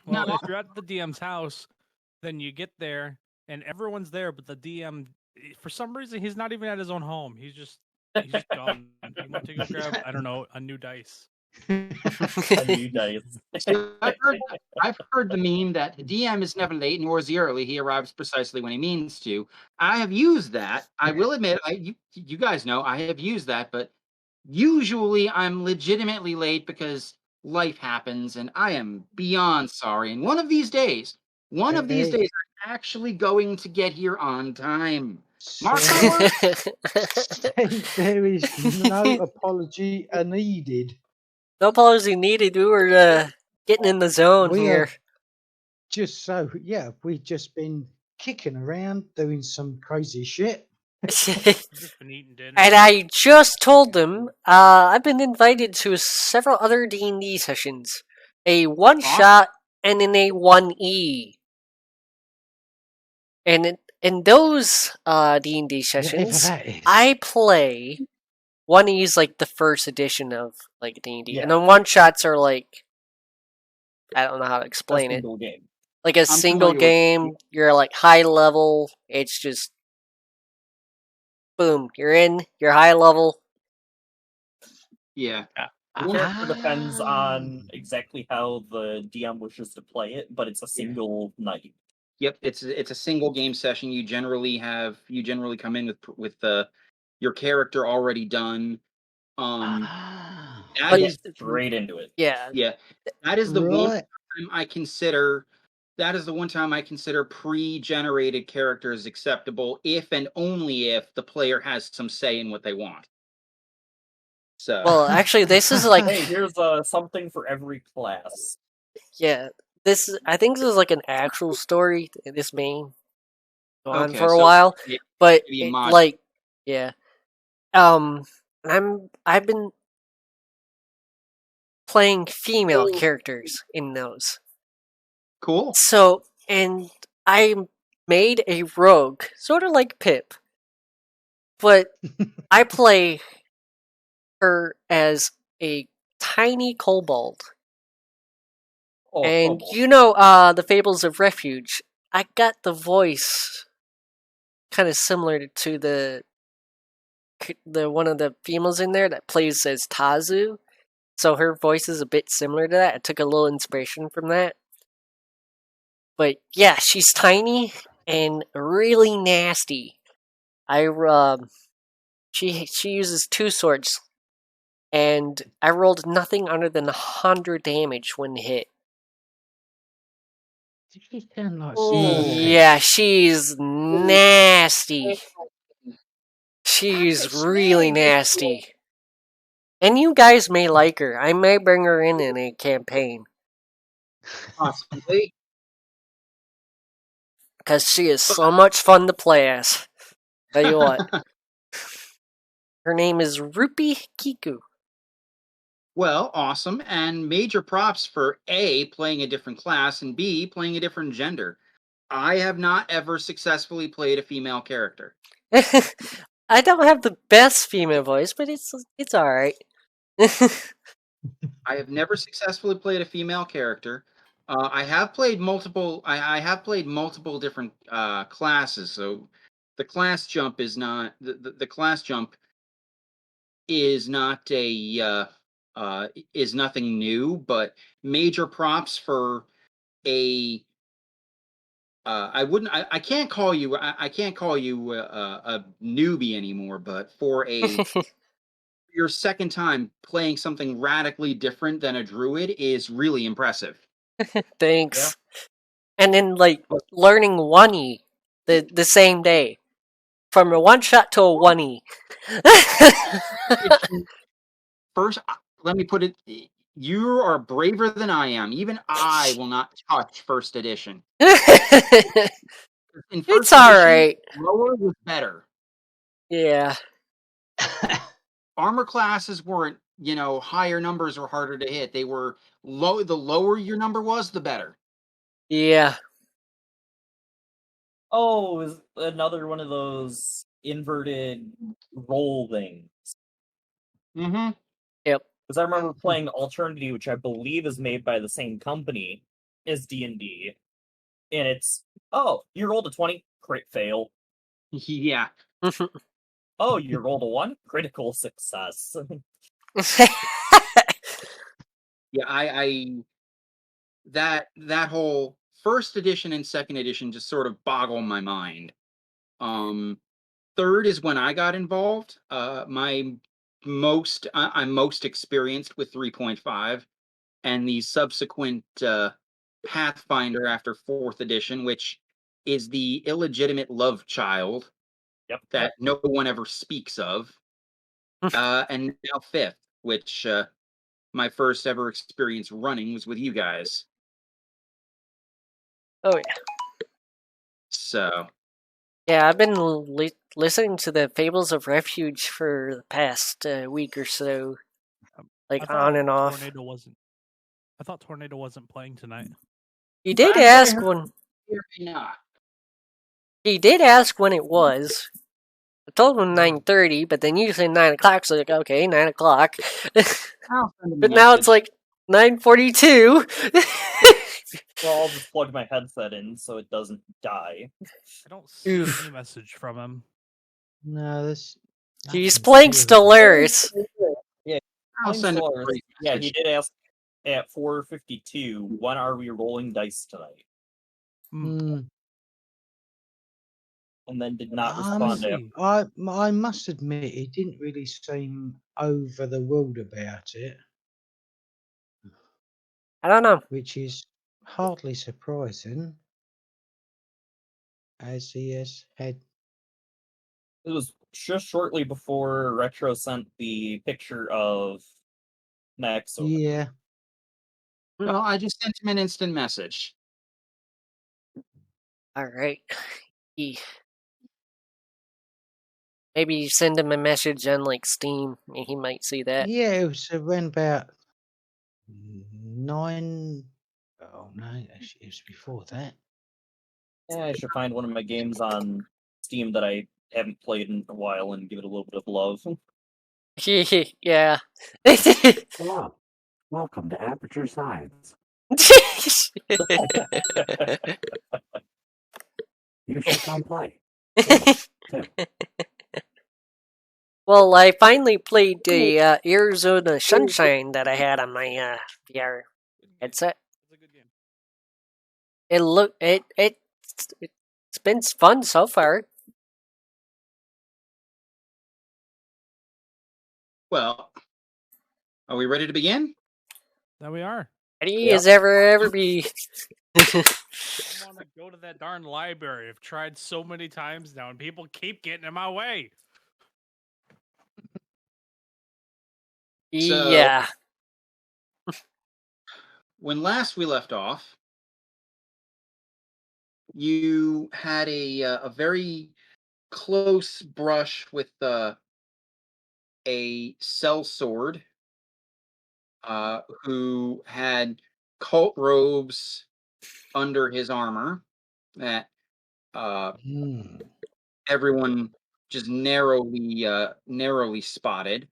Well, if you're at the DM's house, then you get there and everyone's there, but the DM, for some reason, he's not even at his own home. He's just gone. He went to go grab, I don't know, a new dice. A new dice. So I've heard the meme that the DM is never late nor is he early. He arrives precisely when he means to. I have used that. I will admit, you guys know I have used that, but usually I'm legitimately late because life happens, and I am beyond sorry. And one of these days, I'm actually going to get here on time. Mark my words. There is no apology needed. No apology needed. We were getting in the zone here. Just so, yeah, we've just been kicking around, doing some crazy shit. Just been eating dinner. And I just told them I've been invited to several other D&D sessions. A one-shot and then a 1E. And in those D&D sessions, I play 1E is like the first edition of like D&D, and then one-shots are like, I don't know how to explain it. Game. Like a single game, you're like high level. It's just boom, you're in. You're high level. Yeah. The character depends on exactly how the DM wishes to play it, but it's a single night. Yep, it's a single game session. You generally come in with your character already done. That is straight into it. Yeah. That is the one time I consider. That is the one time I consider pre-generated characters acceptable, if and only if the player has some say in what they want. So. Well, actually, this is like. Hey, here's something for every class. Yeah. I think this is like an actual story. This may go on for a while, but I've been playing female characters in those. Cool. So, and I made a rogue, sort of like Pip, but I play her as a tiny kobold. And you know the Fables of Refuge. I got the voice kind of similar to the one of the females in there that plays as Tazu. So her voice is a bit similar to that. I took a little inspiration from that. But yeah, she's tiny and really nasty. She uses 2 swords, and I rolled nothing under than 100 damage when hit. Yeah, she's nasty. She's really nasty. And you guys may like her. I may bring her in a campaign. Possibly. Because she is so much fun to play as. Tell you what. Her name is Rupi Kiku. Well, awesome. And major props for A, playing a different class, and B, playing a different gender. I have not ever successfully played a female character. I don't have the best female voice, but it's alright. I have never successfully played a female character. I have played multiple. I have played multiple different classes. So the class jump is not the class jump is not is nothing new. But major props for a. I can't call you. I can't call you a newbie anymore. But for your second time playing something radically different than a druid is really impressive. Thanks. Yeah. And then, like, learning 1E the same day. From a 1-shot to a 1E. First, let me put it, you are braver than I am. Even I will not touch first edition. It's alright. Lower was better. Yeah. Armor classes weren't, higher numbers or harder to hit. They were low. The lower your number was, the better. Yeah. Oh, is another one of those inverted roll things. Mm-hmm. Yep. Because I remember playing Alternity, which I believe is made by the same company, is D&D, and it's, oh, you rolled a 20, crit fail. Yeah. Oh, you rolled a 1, critical success. Yeah, I that whole first edition and second edition just sort of boggle my mind. Third is when I got involved. I'm most experienced with 3.5, and the subsequent Pathfinder after fourth edition, which is the illegitimate love child Yep. that no one ever speaks of, and now fifth, which my first ever experience running was with you guys. Oh yeah. So Yeah, I've been listening to the Fables of Refuge for the past week or so, like on and off. I thought Tornado wasn't playing tonight. He did Last I ask heard, when. maybe not. He did ask when it was. I told him 9:30, but then you said 9 o'clock, so like, okay, 9 o'clock. I'll send him a But now it's message. like 9:42. Well, I'll just plug my headset in so it doesn't die. I don't see Oof. any message from him. No, there's. He's nothing playing serious. Stellaris. I'll send him a Stellaris. brief Yeah, he message. did ask at 4:52, when are we rolling dice tonight? Hmm. And then did not respond to him. I must admit, he didn't really seem over the world about it, I don't know. which is hardly surprising, as he has had. It was just shortly before Retro sent the picture of Max. Yeah. Well, I just sent him an instant message. Alright. Maybe you send him a message on like Steam, and he might see that. Yeah, it was around about 9. Oh no, actually, it was before that. Yeah, I should find one of my games on Steam that I haven't played in a while and give it a little bit of love. Yeah. Hello. Welcome to Aperture Science. You should come play. Well, I finally played the Arizona Sunshine that I had on my VR headset. It's a good game. It's been fun so far. Well, are we ready to begin? There we are. Ready as ever be. I want to go to that darn library. I've tried so many times now, and people keep getting in my way. So- Yeah. When last we left off, you had a very close brush with a sellsword who had cult robes under his armor that Hmm. everyone just narrowly spotted,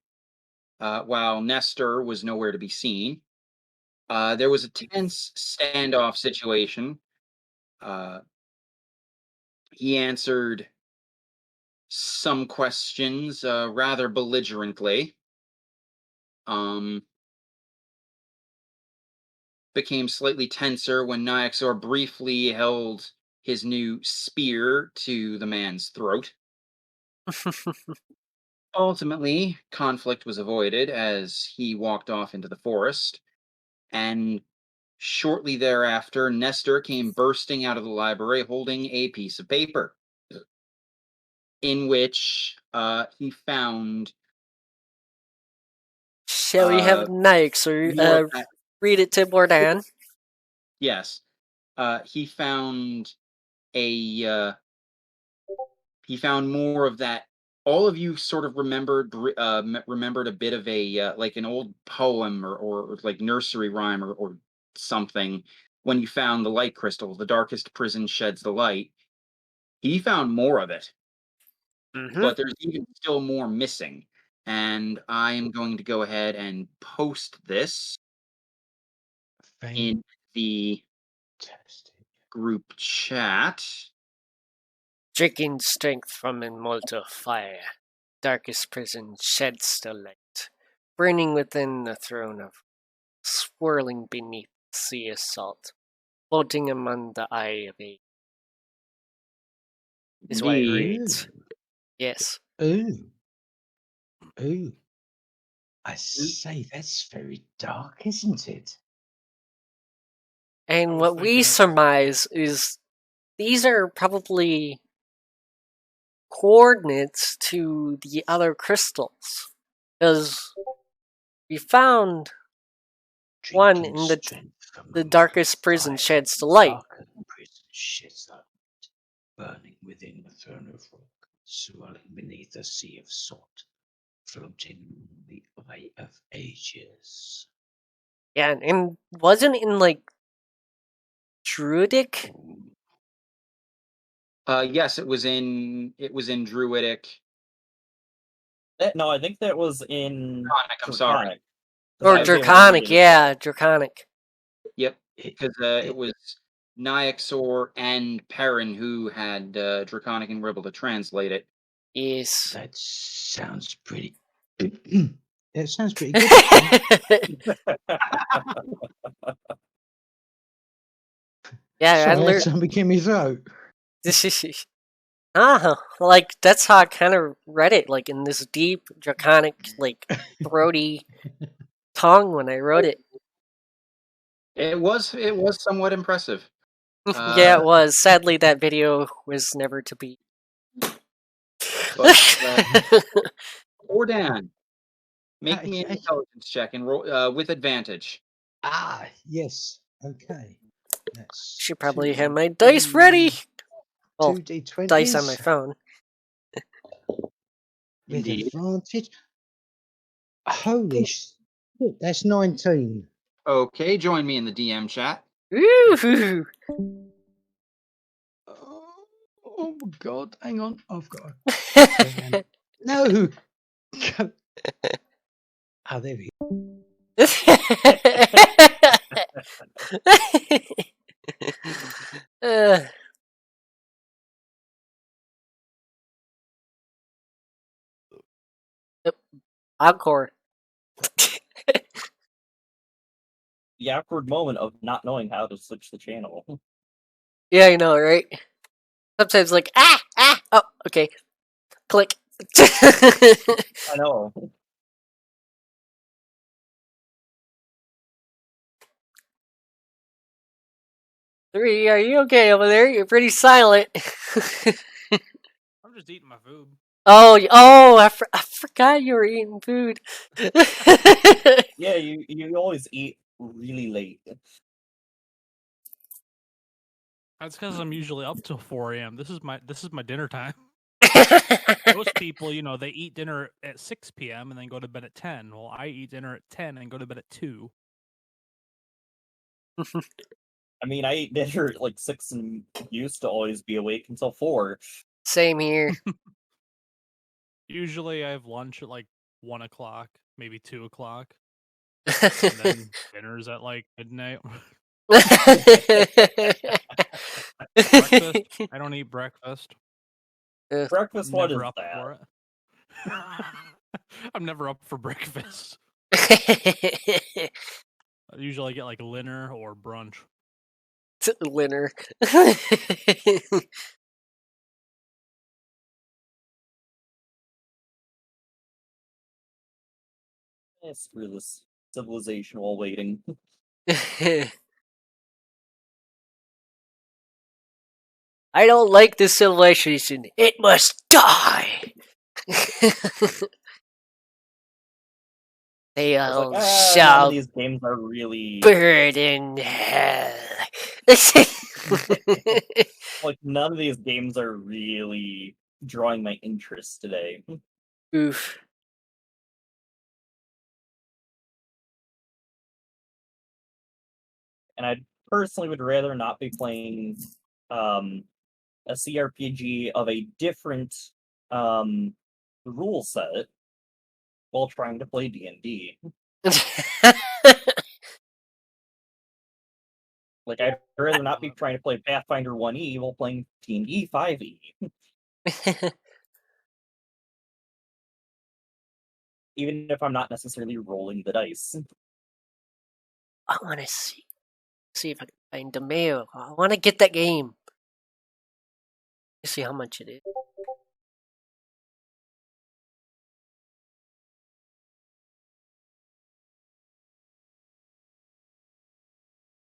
while Nestor was nowhere to be seen. There was a tense standoff situation. He answered some questions rather belligerently. Became slightly tenser when Nyaxor briefly held his new spear to the man's throat. Ultimately, conflict was avoided as he walked off into the forest, and shortly thereafter, Nestor came bursting out of the library holding a piece of paper in which he found. Shall we have Nikes or read it to Bordan? Yes. He found he found more of that. All of you sort of remembered a bit of a like an old poem or like nursery rhyme or something when you found the light crystal. The darkest prison sheds the light. He found more of it, but there's even still more missing. And I am going to go ahead and post this in the group chat. Drinking strength from immortal fire, darkest prison sheds the light, burning within the throne of, swirling beneath the sea of salt, floating among the eye of age. Is what it Indeed. reads. Yes. Ooh. Ooh. I say, that's very dark, isn't it? And was what we thinking- surmise is these are probably coordinates to the other crystals. Because we found one Drinking in strength from the a darkest prison fire, sheds the light. darker prison sheds the light, burning within the throne of rock, swirling beneath a sea of salt, floating the eye of ages. Yeah, and wasn't in like Druidic? Yes, it was in Druidic. No, I think that was in Draconic, I'm sorry. Draconic. 'Cause I Or was able to Draconic, read it. yeah, Draconic. Yep, because it was Nyxor and Perrin who had Draconic and were able to translate it. Yes. That sounds pretty. It sounds pretty good. actually. Yeah, I Sorry, I had learned. something in my throat. Like that's how I kind of read it, like in this deep draconic, like throaty tongue when I wrote it. It was somewhat impressive. Yeah, it was. Sadly, that video was never to be. But Ordan, make me an Okay. intelligence check and roll with advantage. Ah, yes. Okay. That's Should probably have my dice ready. Well, 2d20s dice on my phone. with Indeed. advantage. Holy shit, that's 19. Okay, join me in the DM chat. Ooh. Oh my god, hang on. I've got a... No! Ah, there we go. uh, Encore. The awkward moment of not knowing how to switch the channel. Yeah, I know, right? Sometimes like oh, okay. Click. I know. Three, are you okay over there? You're pretty silent. I'm just eating my food. I forgot you were eating food. Yeah, you always eat really late. That's because I'm usually up till 4 a.m. This is my dinner time. Most people, they eat dinner at 6 p.m. and then go to bed at 10. Well, I eat dinner at 10 and go to bed at 2. I mean, I eat dinner at like 6 and used to always be awake until 4. Same here. Usually I have lunch at like 1 o'clock, maybe 2 o'clock. And then dinner's at like midnight. Breakfast? I don't eat breakfast. Breakfast, I'm what is never up that? for it. I'm never up for breakfast. I usually get like dinner or brunch. Winner. Screw this civilization while waiting. I don't like this civilization. It must die. They I all was like, none shall of these games are really burn in hell. like none of these games are really drawing my interest today. Oof. And I personally would rather not be playing a CRPG of a different rule set while trying to play D&D. Like, I'd rather not be trying to play Pathfinder 1E while playing D&D 5E. Even if I'm not necessarily rolling the dice. I want to see if I can find DeMeo. I want to get that game. Let's see how much it is.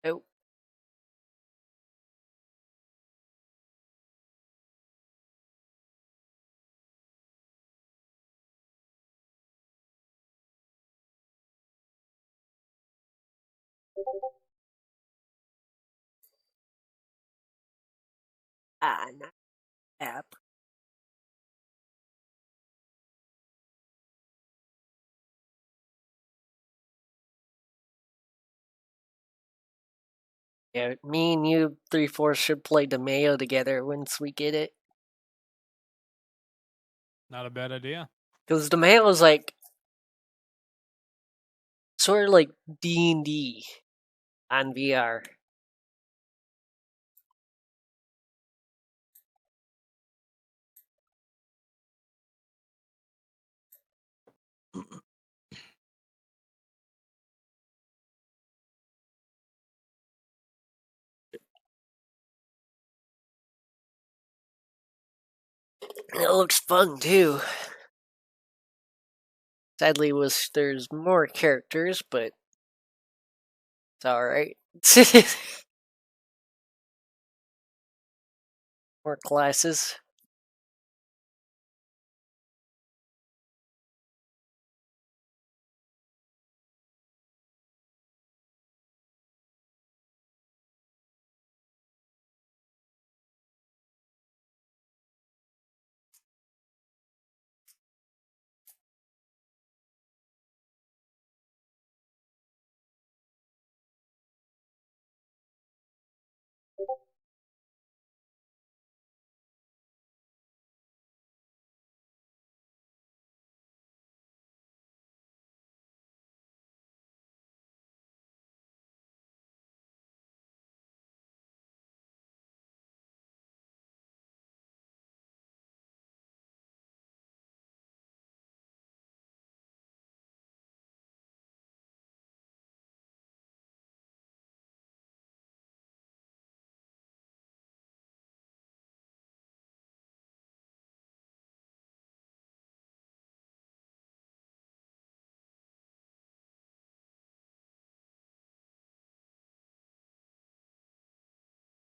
Oh. Not app. Yeah, me and you 3-4 should play DeMeo together once we get it. Not a bad idea. Because DeMeo is like sort of like D&D on VR. And it looks fun too. Sadly, there's more characters, but it's alright. More classes.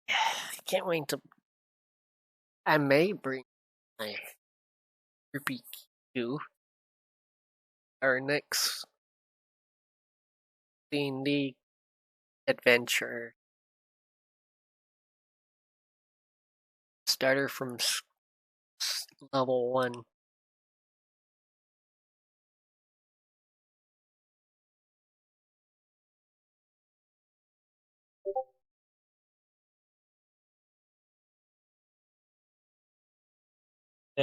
I can't wait to. I may bring my Ruby Q. Our next D&D adventure. Starter from level 1.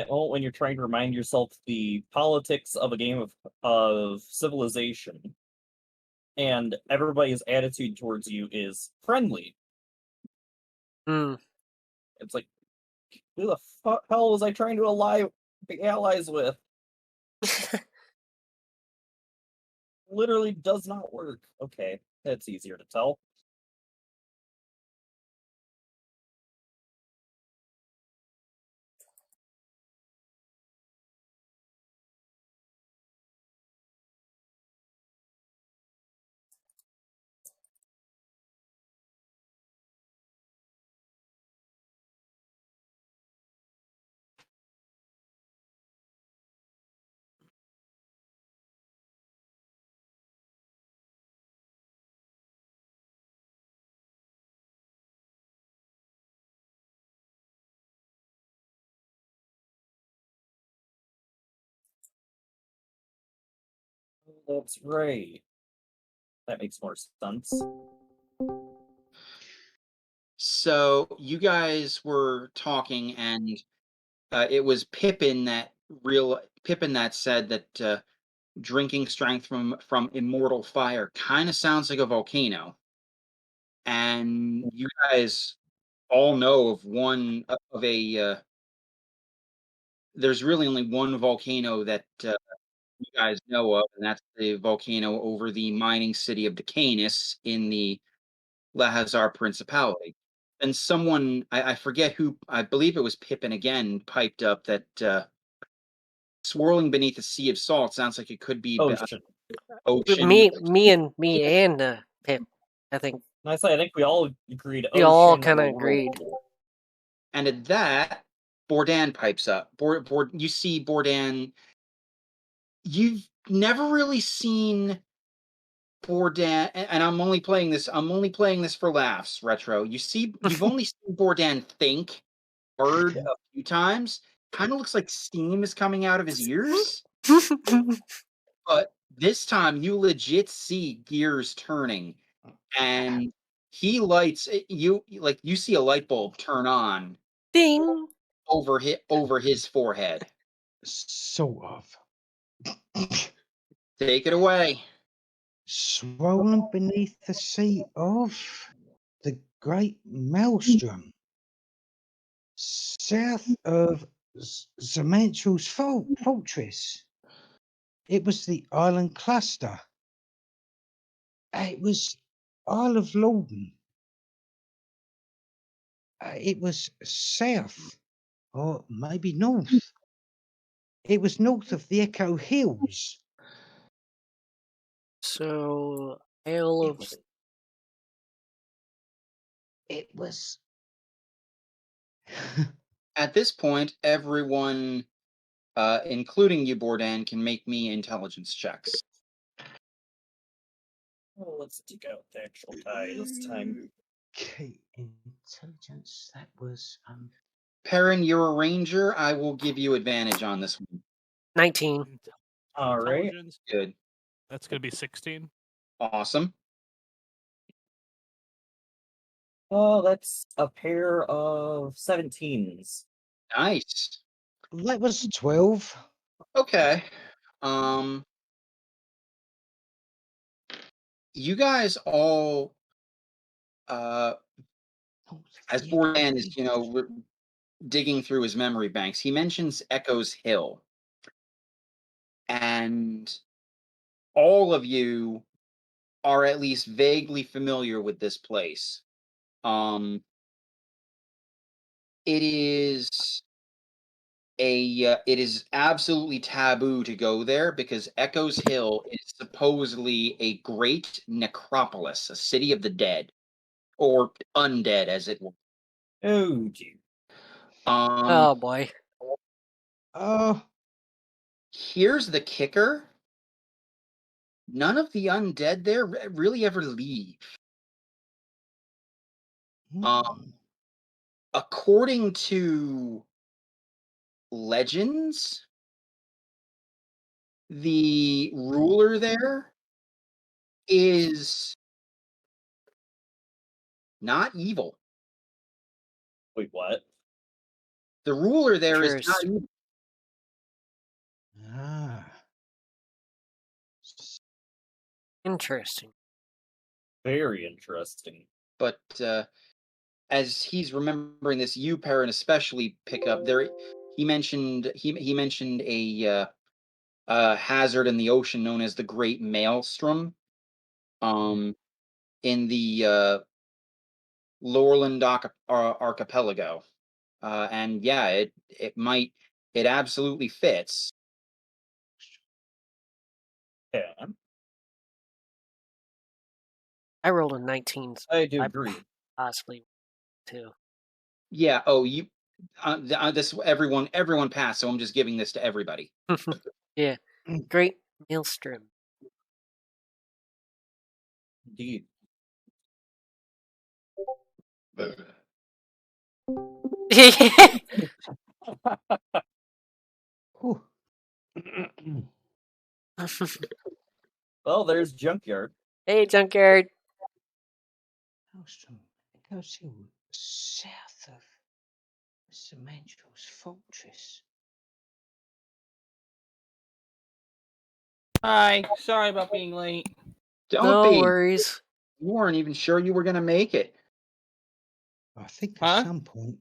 Well, when you're trying to remind yourself the politics of a game of Civilization, and everybody's attitude towards you is friendly. Hmm. It's like, who the hell was I trying to be allies with? Literally does not work. Okay, that's easier to tell. That's right. That makes more sense. So you guys were talking, and it was Pippin that said that drinking strength from immortal fire kind of sounds like a volcano. and you guys all know of one of a. There's really only one volcano that you guys know of, and that's the volcano over the mining city of Decanus in the Lahazar Principality. And someone, I forget who, I believe it was Pippin again, piped up that swirling beneath a sea of salt sounds like it could be Ocean. ocean. Me and Pip, I think I think we all agreed. we all ocean kind of or agreed. world. And at that, Bordan pipes up. You see Bordan. You've never really seen Bordan, and I'm only playing this. I'm only playing this for laughs. Retro. You've only seen Bordan think word a few times. Kind of looks like steam is coming out of his ears. But this time, you legit see gears turning, and he lights you. Like you see a light bulb turn on Ding. over his forehead. Sort of. Take it away. Swollen beneath the sea of the Great Maelstrom, south of Zementral's fortress. It was the island cluster. It was Isle of Lorden. It was south, or maybe north. It was north of the Echo Hills. So, Isle of It was. At this point, everyone, including you, Bordan, can make me intelligence checks. Oh, let's dig out the actual die this time. Okay, intelligence. That was Perrin, you're a ranger. I will give you advantage on this one. 19. All right. Intelligence, Good. that's gonna be 16. Awesome. Oh, that's a pair of 17s. Nice. that was 12. Okay. You guys all, as Bordan is, digging through his memory banks, he mentions Echo's Hill. And all of you are at least vaguely familiar with this place. It is absolutely taboo to go there because Echo's Hill is supposedly a great necropolis, a city of the dead, or undead, as it were. Oh, gee. Oh boy. Here's the kicker. None of the undead there really ever leave. According to legends, the ruler there is not evil. Wait, what? The ruler there is not evil. Interesting. Very interesting. But as he's remembering this, you, Perrin, especially pick up there. He mentioned a hazard in the ocean known as the Great Maelstrom. In the Lorland archipelago, and yeah, it absolutely fits. Yeah, I rolled a 19. So I do agree. Possibly too. Yeah. Oh, you. This everyone passed, so I'm just giving this to everybody. Yeah. Great Maelstrom. Indeed. Well, there's Junkyard. Hey, Junkyard. Maelstrom. It goes to south of Zementral's fortress. Hi, sorry about being late. Don't No be. worries. You weren't even sure you were going to make it. I think Huh? at some point.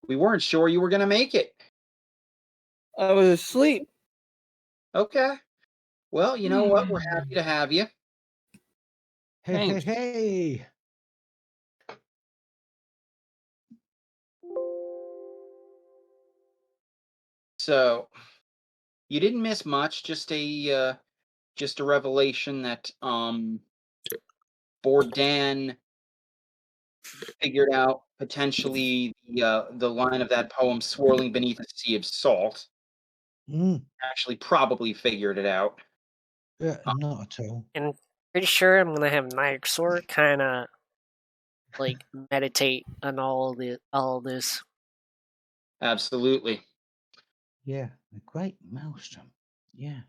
We weren't sure you were going to make it. I was asleep. Okay. Well, you know what? We're happy to have you. Hey, Thanks. hey! So, you didn't miss much. Just a revelation that Bourdain figured out potentially the line of that poem "Swirling Beneath a Sea of Salt." Mm, Actually, probably figured it out. not at all. And pretty sure I'm gonna have Nyxor kind of like meditate on all this. Absolutely. Yeah, a great maelstrom. Yeah.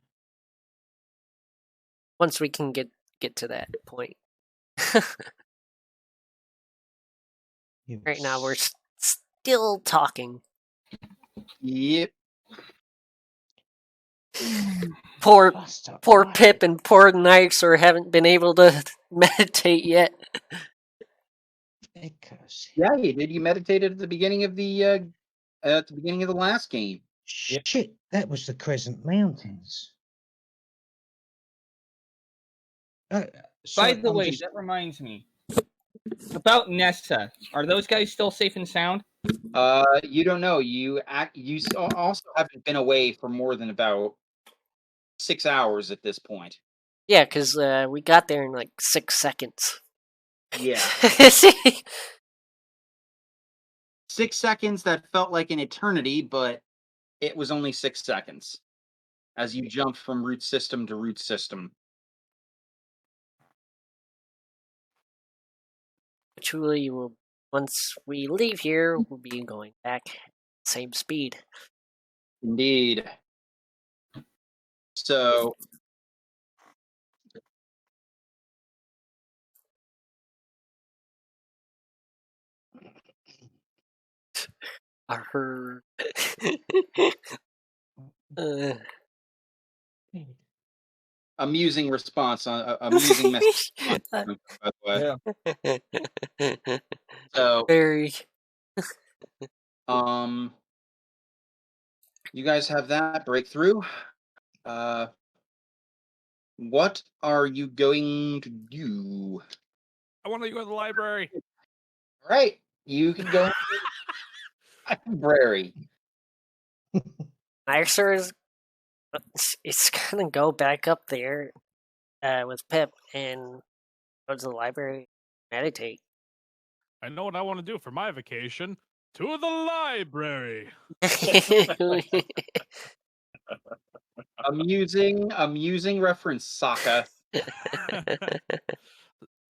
Once we can get to that point. You Right now we're s- still talking. Yep. Poor Buster, poor I- Pip and poor Nyxor haven't been able to meditate yet. Because Yeah, you did. You meditated at the beginning of the last game. shit, that was the Crescent Mountains. By the way, that reminds me about Nessa. Are those guys still safe and sound? You don't know. Also haven't been away for more than about 6 hours at this point. Yeah, because we got there in like 6 seconds. Yeah. 6 seconds that felt like an eternity, but it was only 6 seconds as you jumped from root system to root system. Which we will, once we leave here, we'll be going back same speed. Indeed. So, Arr. amusing response on amusing message, by the way. Yeah. So, Very. you guys have that breakthrough. What are you going to do? I want to go to the library. All right, you can go to the library. Nyxor is it's gonna go back up there with Pip and go to the library, meditate. I know what I want to do for my vacation. To the library. Amusing reference, Sokka.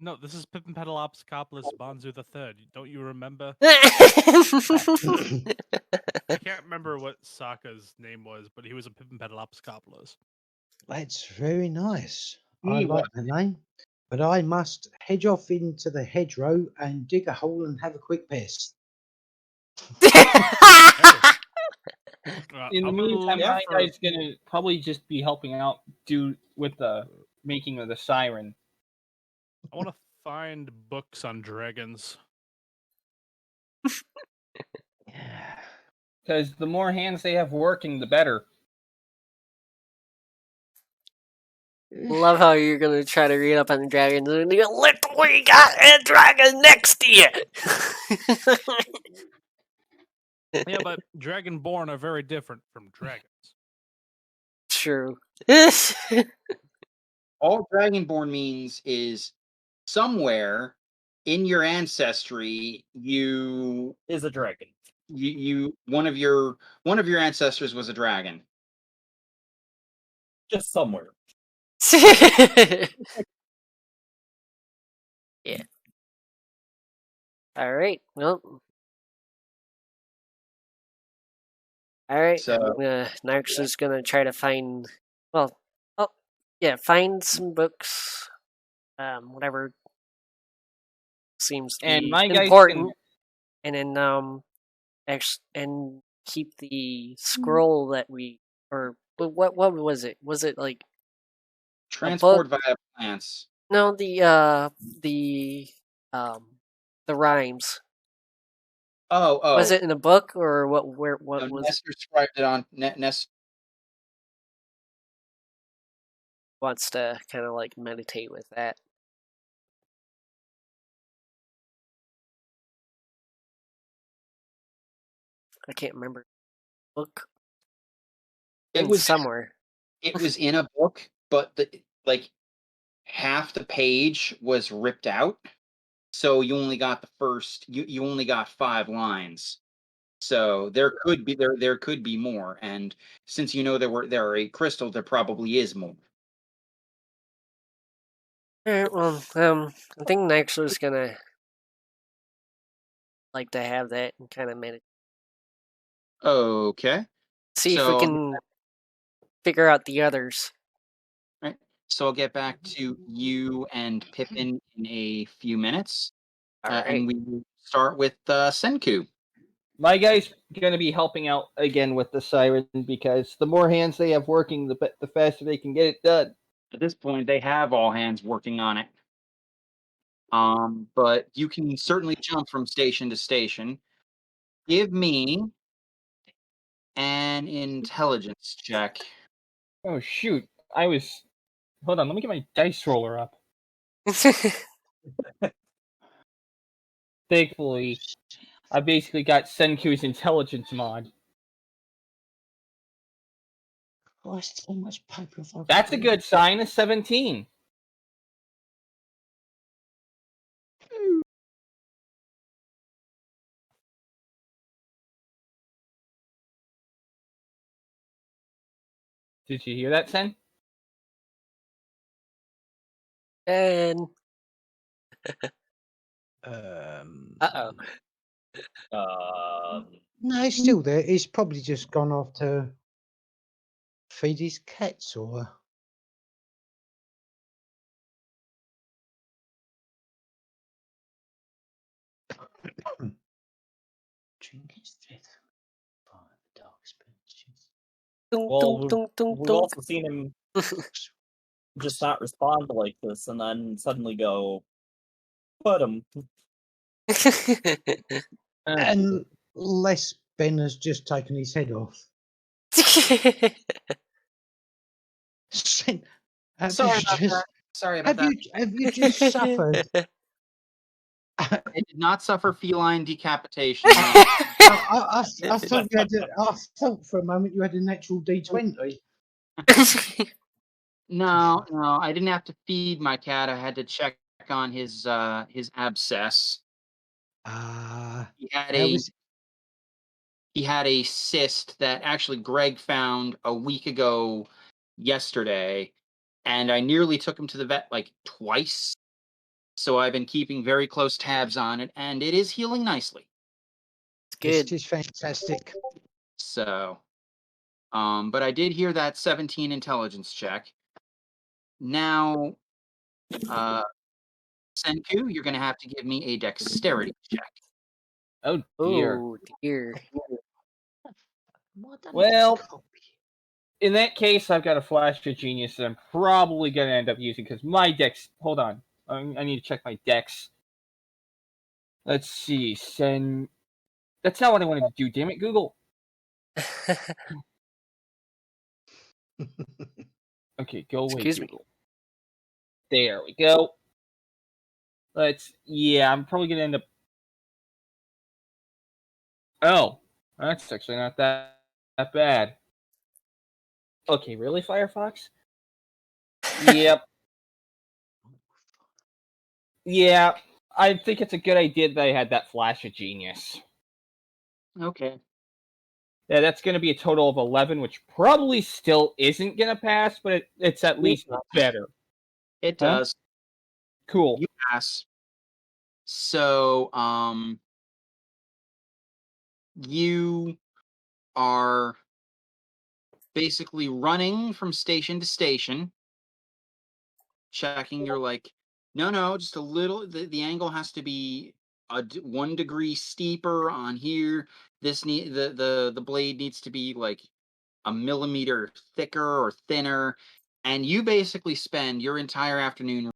No, this is Pippin Pedalopscopolis Bonzu III. Don't you remember? Oh, I can't remember what Sokka's name was, but he was a Pippin Pedalopscopolis. That's very nice. I Me like the name, but I must hedge off into the hedgerow and dig a hole and have a quick piss. In the I'm gonna meantime, look my for- guy's gonna probably just be helping out with the making of the siren. I want to find books on dragons. Yeah. Because the more hands they have working, the better. Love how you're gonna try to read up on the dragons and you go, look, we got a dragon next to you. Yeah, but dragonborn are very different from dragons. True. All Dragonborn means is somewhere in your ancestry, you Is a dragon. one of your ancestors was a dragon. Just somewhere. Yeah. All right. Well. All right. So Narx is gonna try to find. Well. Oh, yeah. Find some books. Whatever seems to And be my guy's important, gonna- and then and keep the scroll that we or what was it? Was it like transport via plants. No, the rhymes. Oh, Was it in a book or what? Where? What no, was? Nestor described it on Ness. Wants to kind of like meditate with that. I can't remember. Book. It was somewhere. It was in a book, but half the page was ripped out, so you only got the first. You only got 5 lines. So there could be more, and since there are 8 crystals, there probably is more. Alright, well, I think Nixler's gonna like to have that and kind of meditate. Okay. See if we So- can figure out the others. Right. So I'll get back to you and Pippin in a few minutes, Alright. and we will start with Senku. My guy's going to be helping out again with the siren because the more hands they have working, the faster they can get it done. At this point, they have all hands working on it. But you can certainly jump from station to station. Give me an intelligence check. Oh, shoot. Hold on, let me get my dice roller up. Thankfully, I basically got Senku's intelligence mod. Oh, so much paper for That's a good sign, a 17. Did you hear that, Sen? And Uh-oh. No, he's still there. He's probably just gone off to feed his cats or. drink his fifth for the dark spirits. Well, we've also seen him just not respond like this, and then suddenly go, "Put him." Unless Ben has just taken his head off. Sorry about that. Have you just suffered? It did not suffer feline decapitation. I thought you had. I thought for a moment you had an actual D20. No, I didn't have to feed my cat. I had to check on his abscess. He had a cyst that actually Greg found a week ago yesterday, and I nearly took him to the vet like twice. So I've been keeping very close tabs on it, and it is healing nicely. Good. It is fantastic. So, but I did hear that 17 intelligence check. Now, Senku, you're going to have to give me a dexterity check. Oh, dear. Oh, dear. Well, in that case, I've got a flash of genius that I'm probably going to end up using because my dex. Hold on. I need to check my dex. Let's see. That's not what I wanted to do, damn it, Google. Okay, go away, Excuse me. Google. There we go. I'm probably going to end up. Oh, that's actually not that bad. Okay, really, Firefox? Yep. Yeah, I think it's a good idea that I had that flash of genius. Okay. Yeah, that's going to be a total of 11, which probably still isn't going to pass, but it's at least better. It does. Cool. You pass. So, you are basically running from station to station, checking. You're like, no, just a little. The angle has to be 1 degree steeper on here. The blade needs to be like a millimeter thicker or thinner, and you basically spend your entire afternoon